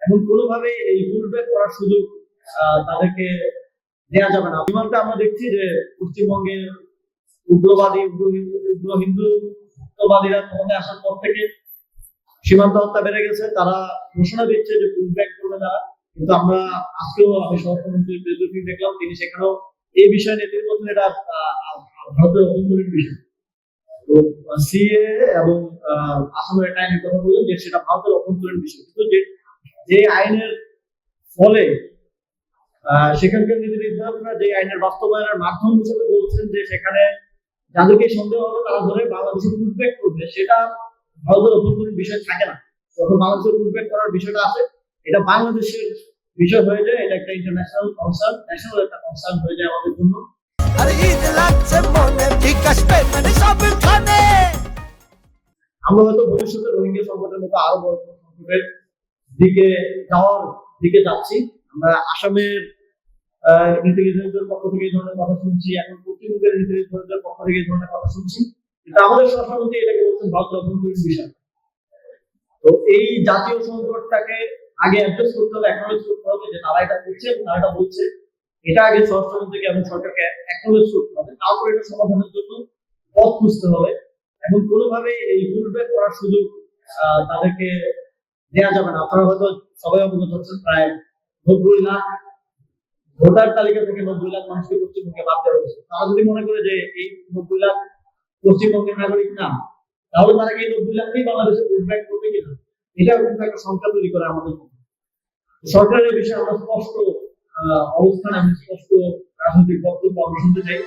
এবং কোনোভাবে এই পুলব্যাক করার সুযোগ তাদেরকে দেওয়া যাবে না। সীমান্তে আমরা দেখছি যে পশ্চিমবঙ্গের উগ্রবাদী উগ্র হিন্দুত্ববাদীরা ক্ষমতায় আসার পর থেকে সীমান্ত হত্যা বেড়ে গেছে। তারা ঘোষণা দিচ্ছে যে পুলব্যাক করবে তারা, কিন্তু আমরা আজকেও আমি স্বরাষ্ট্রমন্ত্রী দেখলাম তিনি সেখানেও এই বিষয় নিয়ে তিনি বলছেন এটা ভারতের অভ্যন্তরীণ বিষয়। তো সিএ এবং আসামের একটা আইনের কথা বললেন যে সেটা ভারতের অভ্যন্তরীণ বিষয়, কিন্তু যে আইনের ফলে সেখানকার নীতি নির্ধারকরা যে আইনের বাস্তবায়নের মাধ্যম হিসেবে বলছেন যে সেখানে যাদেরকে সন্দেহ হবে তারা ধরে বাংলাদেশে পুলব্যাক করবে, সেটা ভারতের অভ্যন্তরীণ বিষয় থাকে না। যখন বাংলাদেশে পুলব্যাক করার বিষয়টা আছে, এটা বাংলাদেশের বিষয় হয়ে যায়, এটা একটা ইন্টারন্যাশনাল কনসার্ন, ন্যাশনাল একটা কনসার্ন হয়ে যায় আমাদের জন্য। আমরা হয়তো ভবিষ্যতে রোহিঙ্গা সংকটের মতো আরো বড় সংকটের দিকে যাচ্ছি। আমরা আসামের নীতি নির্ধারকদের পক্ষ থেকে এই ধরনের কথা শুনছি, এখন পশ্চিমবঙ্গের নীতি নির্ধারকদের পক্ষ থেকে এই ধরনের কথা শুনছি, কিন্তু আমাদের স্বরাষ্ট্রমন্ত্রী এটাকে বলছেন ভারতের অভ্যন্তরীণ বিষয়। তো এই জাতীয় সংকটটাকে আগে অ্যাড্রেস করতে হবে, অ্যাকনোলেজ করতে হবে যে তারা এটা করছে এবং তারা এটা বলছে, এটা আগে স্বরাষ্ট্রমন্ত্রীকে এবং সরকারকে অ্যাকনোলেজ করতে হবে, তারপর এটা সমাধানের জন্য পথ খুঁজতে হবে। এবং কোনোভাবে এই পুলব্যাক করার সুযোগ তাদেরকে দেওয়া যাবে না। আপনারা হয়তো সবাই অবগত হচ্ছেন, প্রায় 90 লাখ ভোটার তালিকা থেকে 90 লাখ মানুষকে পশ্চিমবঙ্গে বাদ দেওয়া হয়েছে। তারা যদি মনে করে যে এই 90 লাখ পশ্চিমবঙ্গের নাগরিক না, তাহলে তারা কি 90 লাখকেই বাংলাদেশে পুলব্যাক করবে কিনা, এটাও কিন্তু একটা সংখ্যা তৈরি করে আমাদের মধ্যে। সরকারের বিষয়ে আমরা স্পষ্ট অবস্থান এবং স্পষ্ট রাজনৈতিক বক্তব্য আমরা শুনতে চাই।